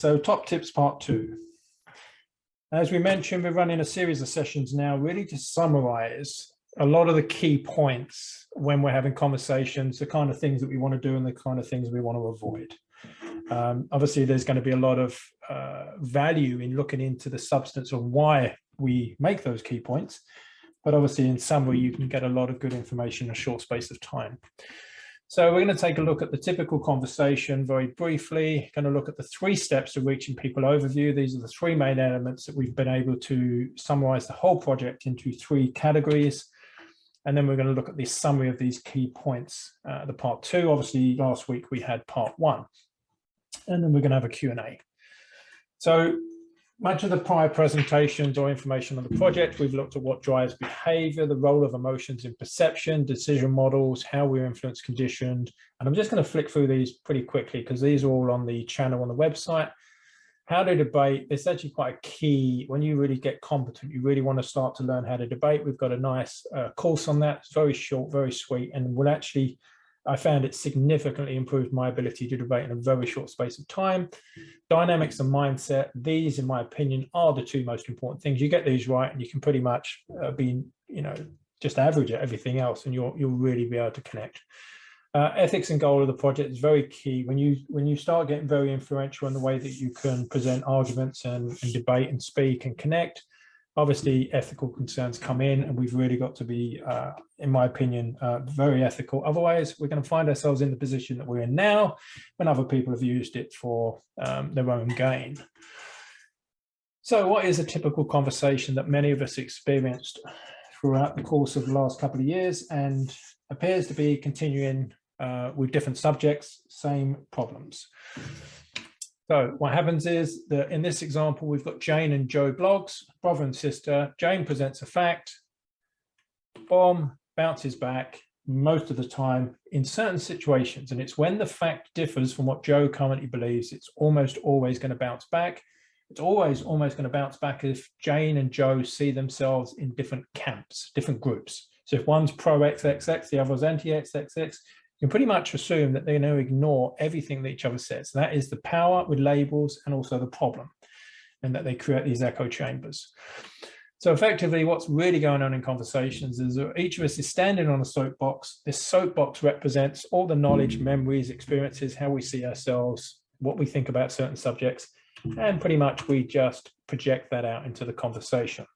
So top tips part 2. As we mentioned, we're running a series of sessions now really to summarize a lot of the key points when we're having conversations, the kind of things that we want to do and the kind of things we want to avoid. Obviously, there's going to be a lot of value in looking into the substance of why we make those key points. But obviously, in summary, you can get a lot of good information in a short space of time. So we're going to take a look at the typical conversation very briefly, going to look at the 3 steps to reaching people overview. These are the 3 main elements that we've been able to summarize the whole project into 3 categories. And then we're going to look at the summary of these key points, the part 2. Obviously, last week we had part 1. And then we're going to have a Q&A. So much of the prior presentations or information on the project, we've looked at what drives behavior, the role of emotions in perception, decision models, how we're influence conditioned. And I'm just going to flick through these pretty quickly because these are all on the channel on the website. How to debate, it's actually quite a key. When you really get competent, you really want to start to learn how to debate. We've got a nice course on that. It's very short, very sweet, and will actually, I found it significantly improved my ability to debate in a very short space of time. Dynamics and mindset, these, in my opinion, are the 2 most important things. You get these right and you can pretty much be, just average at everything else, and you'll really be able to connect. Ethics and goal of the project is very key. When you start getting very influential in the way that you can present arguments and debate and speak and connect, obviously ethical concerns come in, and we've really got to be, in my opinion, very ethical. Otherwise, we're going to find ourselves in the position that we're in now when other people have used it for their own gain. So what is a typical conversation that many of us experienced throughout the course of the last couple of years and appears to be continuing with different subjects, same problems? So what happens is that in this example, we've got Jane and Joe blogs, brother and sister. Jane presents a fact, bomb, bounces back most of the time in certain situations. And it's when the fact differs from what Joe currently believes, it's almost always going to bounce back. It's always almost going to bounce back if Jane and Joe see themselves in different camps, different groups. So if one's pro-XXX, the other's anti-XXX, you can pretty much assume that they're going to ignore everything that each other says. That is the power with labels and also the problem, and that they create these echo chambers. So effectively, what's really going on in conversations is that each of us is standing on a soapbox. This soapbox represents all the knowledge, memories, experiences, how we see ourselves, what we think about certain subjects, and pretty much we just project that out into the conversation.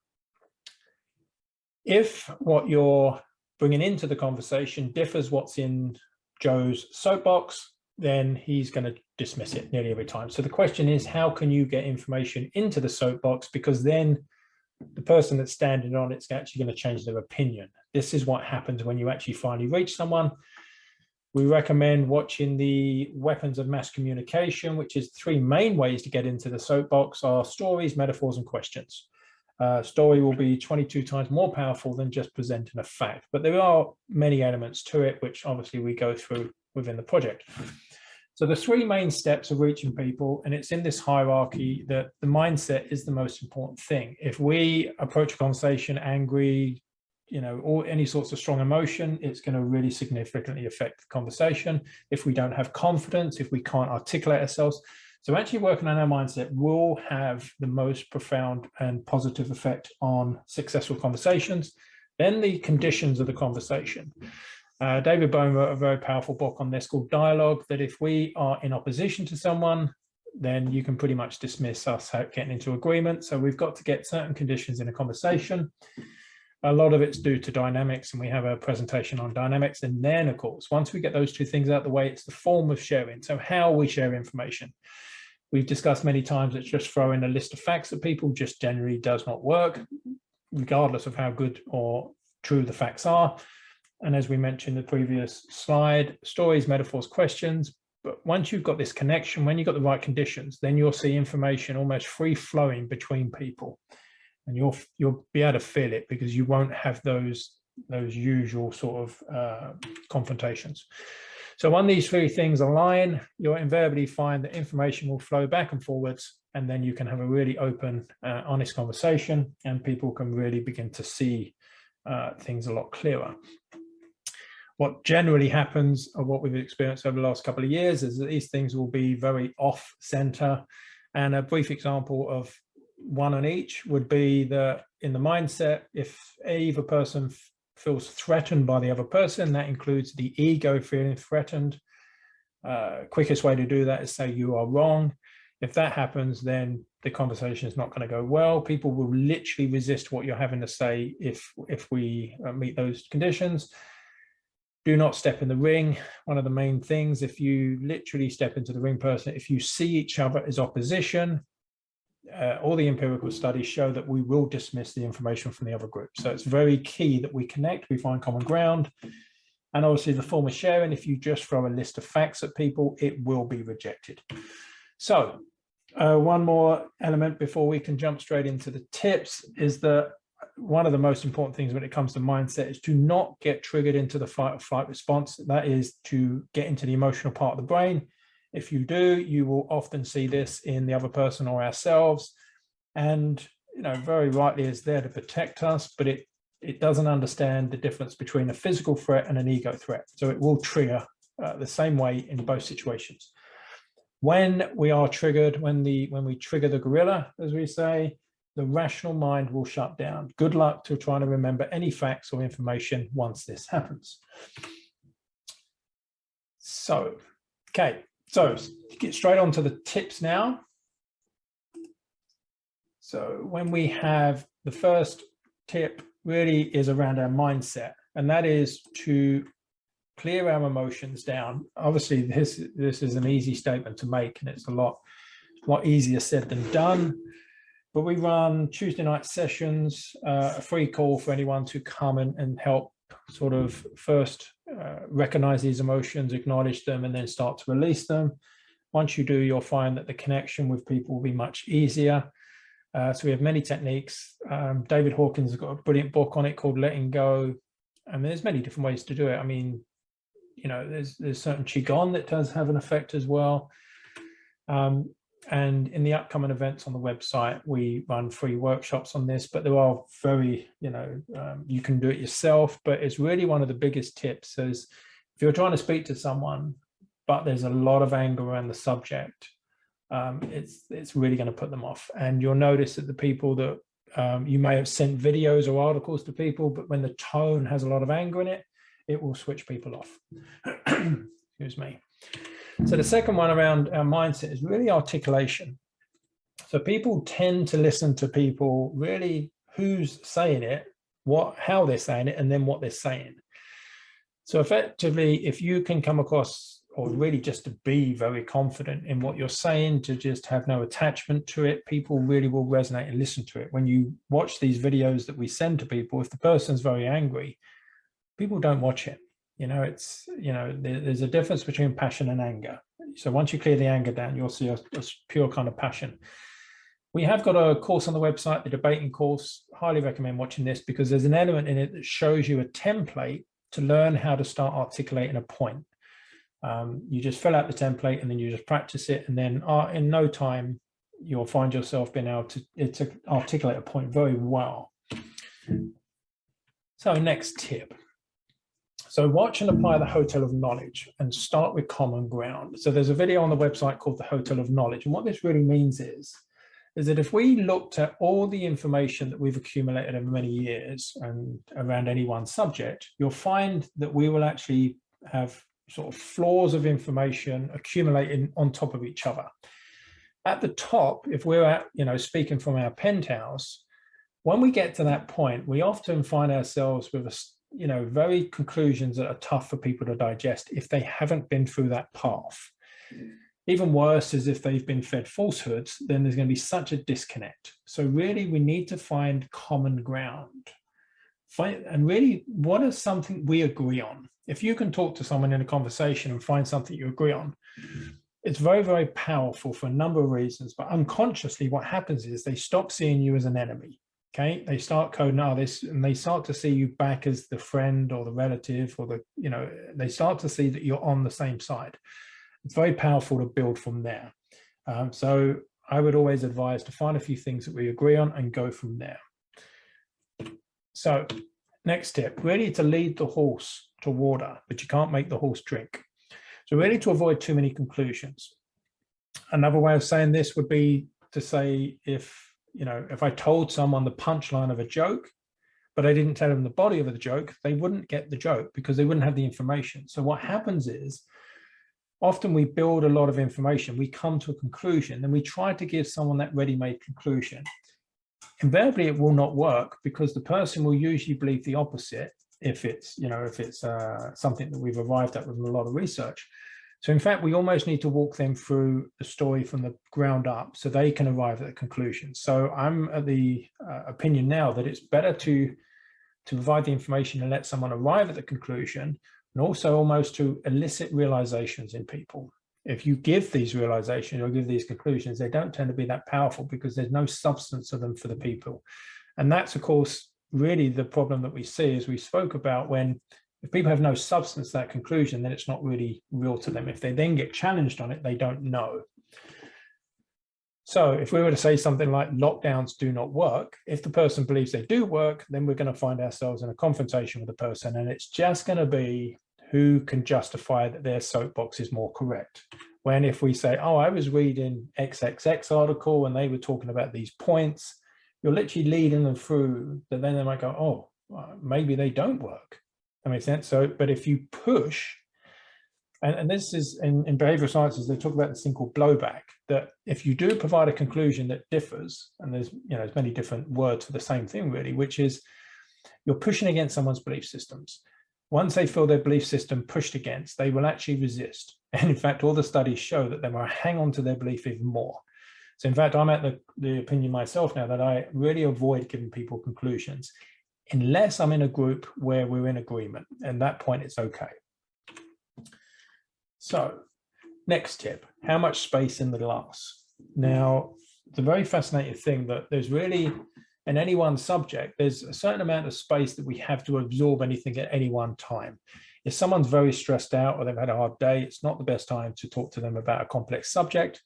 If what you're bringing into the conversation differs what's in Joe's soapbox, then he's going to dismiss it nearly every time. So the question is, how can you get information into the soapbox? Because then the person that's standing on it's actually going to change their opinion. This is what happens when you actually finally reach someone. We recommend watching the Weapons of Mass Communication, which is 3 main ways to get into the soapbox are stories, metaphors, and questions. Story will be 22 times more powerful than just presenting a fact, but there are many elements to it, which obviously we go through within the project. So the 3 main steps of reaching people, and it's in this hierarchy that the mindset is the most important thing. If we approach a conversation angry, or any sorts of strong emotion, it's going to really significantly affect the conversation. If we don't have confidence, if we can't articulate ourselves, so actually working on our mindset will have the most profound and positive effect on successful conversations. Then the conditions of the conversation. David Bohm wrote a very powerful book on this called Dialogue, that if we are in opposition to someone, then you can pretty much dismiss us getting into agreement. So we've got to get certain conditions in a conversation. A lot of it's due to dynamics, and we have a presentation on dynamics. And then, of course, once we get those 2 things out of the way, it's the form of sharing. So how we share information. We've discussed many times that just throwing a list of facts at people just generally does not work, regardless of how good or true the facts are. And as we mentioned in the previous slide, stories, metaphors, questions. But once you've got this connection, when you've got the right conditions, then you'll see information almost free flowing between people. And you'll be able to feel it because you won't have those usual sort of confrontations. So when these 3 things align, you'll invariably find that information will flow back and forwards, and then you can have a really open, honest conversation, and people can really begin to see things a lot clearer. What generally happens, or what we've experienced over the last couple of years, is that these things will be very off-center, And a brief example of one on each would be that in the mindset, if either person feels threatened by the other person, that includes the ego feeling threatened. Quickest way to do that is say you are wrong. If that happens, then the conversation is not going to go well. People will literally resist what you're having to say if we meet those conditions. Do not step in the ring. One of the main things, if you literally step into the ring person, if you see each other as opposition, all the empirical studies show that we will dismiss the information from the other group. So it's very key that we connect, we find common ground. And obviously the form of sharing, if you just throw a list of facts at people, it will be rejected. So one more element before we can jump straight into the tips is that one of the most important things when it comes to mindset is to not get triggered into the fight or flight response. That is to get into the emotional part of the brain. If you do, you will often see this in the other person or ourselves. And, very rightly is there to protect us, but it doesn't understand the difference between a physical threat and an ego threat. So it will trigger the same way in both situations. When we are triggered, when we trigger the gorilla, as we say, the rational mind will shut down. Good luck to trying to remember any facts or information once this happens. So, okay, so get straight on to the tips now. So when we have the first tip really is around our mindset, and that is to clear our emotions down. Obviously, this is an easy statement to make, and it's a lot easier said than done. But we run Tuesday night sessions, a free call for anyone to come and help sort of first recognize these emotions, acknowledge them, and then start to release them. Once you do, you'll find that the connection with people will be much easier. So we have many techniques. David Hawkins has got a brilliant book on it called Letting Go. I mean, there's many different ways to do it. I mean, there's certain Qigong that does have an effect as well. And in the upcoming events on the website, we run free workshops on this, but there are very, you can do it yourself, but it's really one of the biggest tips is if you're trying to speak to someone, but there's a lot of anger around the subject, it's really going to put them off. And you'll notice that the people that you may have sent videos or articles to people, but when the tone has a lot of anger in it, it will switch people off. Excuse me. So the second one around our mindset is really articulation. So people tend to listen to people really who's saying it, how they're saying it, and then what they're saying. So effectively, if you can come across, or really just to be very confident in what you're saying, to just have no attachment to it, people really will resonate and listen to it. When you watch these videos that we send to people, if the person's very angry, people don't watch it. There's a difference between passion and anger. So once you clear the anger down, you'll see a pure kind of passion. We have got a course on the website, the debating course. Highly recommend watching this because there's an element in it that shows you a template to learn how to start articulating a point. You just fill out the template and then you just practice it. And then in no time, you'll find yourself being able to articulate a point very well. So next tip. So watch and apply the Hotel of Knowledge and start with common ground. So there's a video on the website called the Hotel of Knowledge. And what this really means is that if we looked at all the information that we've accumulated over many years and around any one subject, you'll find that we will actually have sort of floors of information accumulating on top of each other. At the top, if we're at, speaking from our penthouse, when we get to that point, we often find ourselves with very conclusions that are tough for people to digest if they haven't been through that path. Even worse is if they've been fed falsehoods, then there's going to be such a disconnect. So really, we need to find common ground. And really, what is something we agree on? If you can talk to someone in a conversation and find something you agree on, it's very, very powerful for a number of reasons. But unconsciously, what happens is they stop seeing you as an enemy. Okay, they start coding this, and they start to see you back as the friend or the relative, or they start to see that you're on the same side. It's very powerful to build from there. So I would always advise to find a few things that we agree on and go from there. So next tip, really to lead the horse to water, but you can't make the horse drink. So really to avoid too many conclusions. Another way of saying this would be to say, if I told someone the punchline of a joke, but I didn't tell them the body of the joke, they wouldn't get the joke because they wouldn't have the information. So what happens is, often we build a lot of information, we come to a conclusion, and we try to give someone that ready-made conclusion. Invariably, it will not work because the person will usually believe the opposite if it's something that we've arrived at with a lot of research. So in fact, we almost need to walk them through the story from the ground up so they can arrive at a conclusion. So I'm at the opinion now that it's better to provide the information and let someone arrive at the conclusion, and also almost to elicit realizations in people. If you give these realizations or give these conclusions, they don't tend to be that powerful because there's no substance of them for the people. And that's, of course, really the problem that we see, as we spoke about, when if people have no substance to that conclusion, then it's not really real to them. If they then get challenged on it, they don't know. So if we were to say something like lockdowns do not work, if the person believes they do work, then we're going to find ourselves in a confrontation with the person, and it's just going to be who can justify that their soapbox is more correct. When if we say, oh, I was reading XXX article and they were talking about these points, you're literally leading them through, that then they might go, oh, well, maybe they don't work. That makes sense. So, but if you push, and this is in behavioral sciences, they talk about this thing called blowback, that if you do provide a conclusion that differs, and there's many different words for the same thing really, which is you're pushing against someone's belief systems. Once they feel their belief system pushed against, they will actually resist. And in fact, all the studies show that they will hang on to their belief even more. So in fact, I'm at the opinion myself now that I really avoid giving people conclusions unless I'm in a group where we're in agreement. And at that point, it's okay. So next tip, how much space in the glass? Now, it's a very fascinating thing that there's really, in any one subject, there's a certain amount of space that we have to absorb anything at any one time. If someone's very stressed out or they've had a hard day, it's not the best time to talk to them about a complex subject.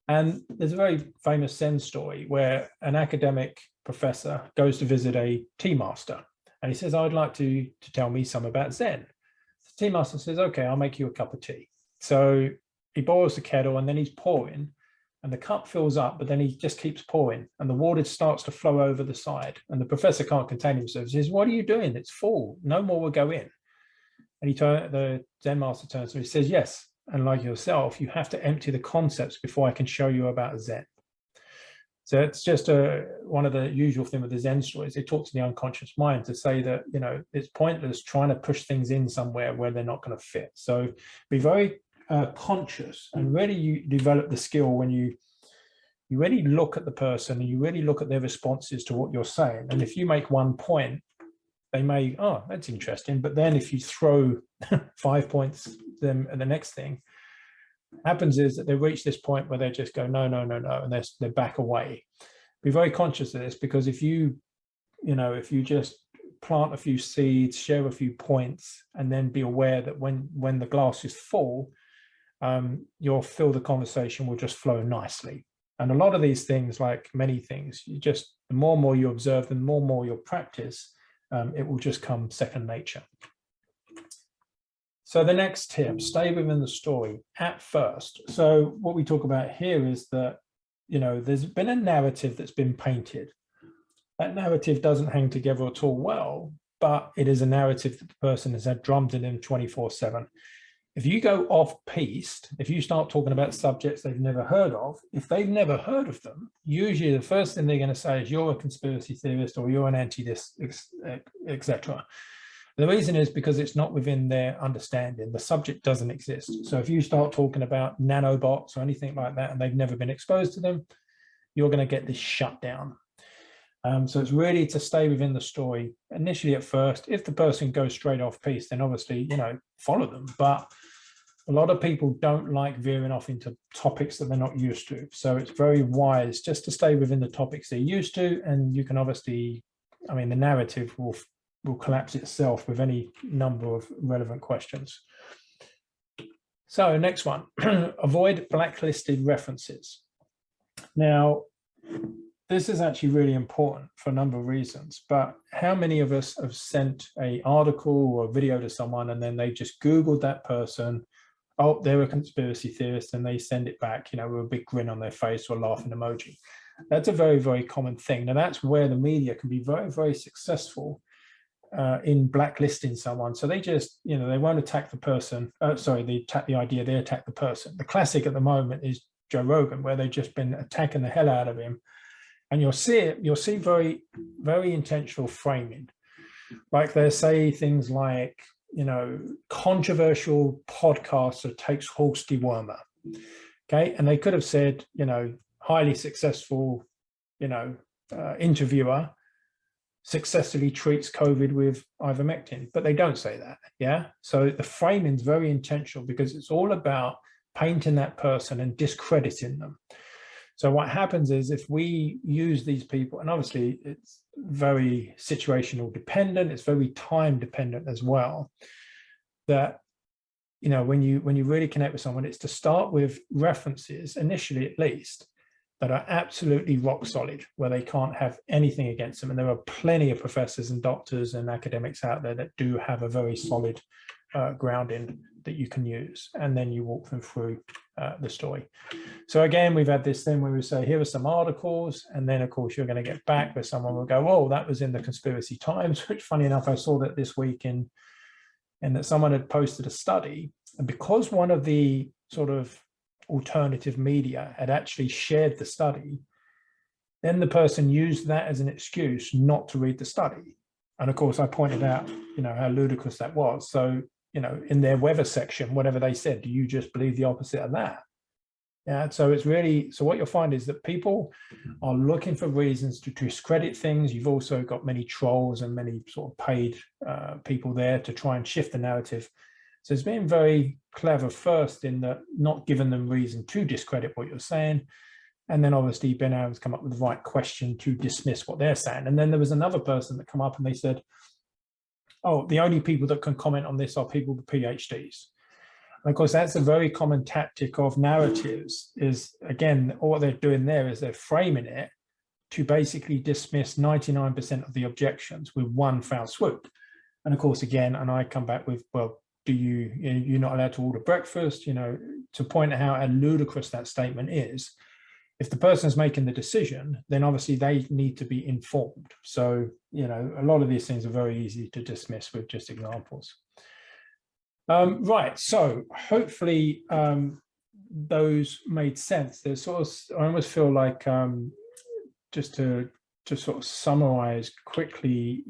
And there's a very famous Zen story where an academic professor goes to visit a tea master, and he says, I'd like to tell me some about Zen. The tea master says, okay, I'll make you a cup of tea. So he boils the kettle and then he's pouring, and the cup fills up, but then he just keeps pouring and the water starts to flow over the side. And the professor can't contain himself. He says, what are you doing? It's full. No more will go in. And the Zen master turns to him and he says, yes. And like yourself, you have to empty the concepts before I can show you about Zen. So it's just one of the usual things with the Zen stories. They talk to the unconscious mind to say that, it's pointless trying to push things in somewhere where they're not going to fit. So be very conscious, and really you develop the skill when you really look at the person and you really look at their responses to what you're saying. And if you make one point, they may, oh, that's interesting. But then if you throw 5 points them at the next thing, happens is that they reach this point where they just go, no, no, no, no, and they back away. Be very conscious of this, because if you just plant a few seeds, share a few points, and then be aware that when the glass is full, you'll feel the conversation will just flow nicely. And a lot of these things, like many things, the more and more you observe, the more and more you practice, it will just come second nature. So the next tip, stay within the story at first. So what we talk about here is that, there's been a narrative that's been painted. That narrative doesn't hang together at all well, but it is a narrative that the person has had drummed in 24/7. If you go off-piste, if you start talking about subjects they've never heard of, if they've never heard of them, usually the first thing they're going to say is you're a conspiracy theorist or you're an anti-this, etc. The reason is because it's not within their understanding. The subject doesn't exist. So if you start talking about nanobots or anything like that and they've never been exposed to them, you're going to get this shut down. So it's really to stay within the story initially at first. If the person goes straight off piece, then obviously, follow them. But a lot of people don't like veering off into topics that they're not used to. So it's very wise just to stay within the topics they're used to. And you can obviously, the narrative will collapse itself with any number of relevant questions. So next one, avoid blacklisted references. Now, this is actually really important for a number of reasons, but how many of us have sent an article or a video to someone and then they just Googled that person, oh, they're a conspiracy theorist, and they send it back, with a big grin on their face or a laughing emoji. That's a very, very common thing. Now, that's where the media can be very, very successful in blacklisting someone. So they just, they won't attack the person. They attack the idea, they attack the person. The classic at the moment is Joe Rogan, where they've just been attacking the hell out of him. And you'll see very, very intentional framing. Like they say things like, controversial podcaster takes horse dewormer. Okay. And they could have said, highly successful, interviewer successfully treats COVID with ivermectin, but they don't say that. Yeah. So the framing is very intentional because it's all about painting that person and discrediting them. So what happens is if we use these people, and obviously it's very situational dependent, it's very time dependent as well, that, when you really connect with someone, it's to start with references, initially at least, that are absolutely rock solid, where they can't have anything against them. And there are plenty of professors and doctors and academics out there that do have a very solid grounding that you can use, and then you walk them through the story. So again, we've had this thing where we say, here are some articles, and then of course you're going to get back where someone will go, oh, that was in the Conspiracy Times, which funny enough, I saw that this week and that someone had posted a study, and because one of the sort of alternative media had actually shared the study, then the person used that as an excuse not to read the study. And of course, I pointed out, how ludicrous that was. So, in their weather section, whatever they said, do you just believe the opposite of that? Yeah. So it's really, so what you'll find is that people are looking for reasons to discredit things. You've also got many trolls and many sort of paid people there to try and shift the narrative. So it's been very clever first in that not giving them reason to discredit what you're saying. And then obviously being able to come up with the right question to dismiss what they're saying. And then there was another person that come up and they said, oh, the only people that can comment on this are people with PhDs. And of course, that's a very common tactic of narratives is, again, what they're doing there is they're framing it to basically dismiss 99% of the objections with one foul swoop. And of course, again, and I come back with, well, you're not allowed to order breakfast, to point out how ludicrous that statement is. If the person's making the decision, then obviously they need to be informed. So, a lot of these things are very easy to dismiss with just examples. Right, so hopefully those made sense. There's sort of, I almost feel like just to sort of summarize quickly,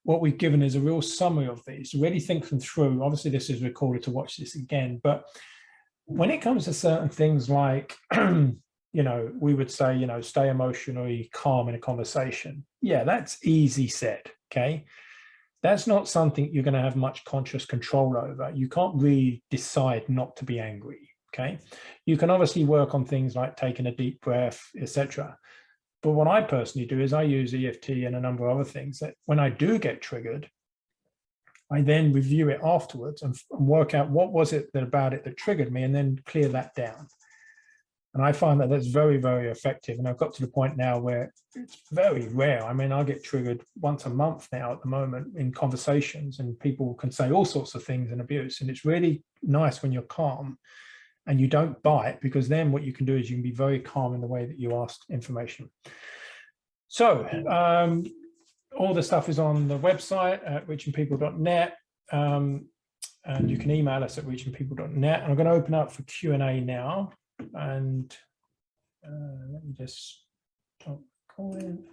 what we've given is a real summary of these. Really think them through. Obviously, this is recorded to watch this again, but when it comes to certain things like, we would say, stay emotionally calm in a conversation. Yeah, that's easy said, okay? That's not something you're going to have much conscious control over. You can't really decide not to be angry, okay? You can obviously work on things like taking a deep breath, etc. But what I personally do is I use EFT and a number of other things that when I do get triggered, I then review it afterwards and work out what was it about it that triggered me and then clear that down. And I find that that's very, very effective. And I've got to the point now where it's very rare. I mean, I get triggered once a month now at the moment in conversations, and people can say all sorts of things and abuse. And it's really nice when you're calm and you don't bite, because then what you can do is you can be very calm in the way that you ask information. So all the stuff is on the website at reachingpeople.net, and you can email us at reachingpeople.net. And I'm going to open up for Q&A now. And let me just stop calling.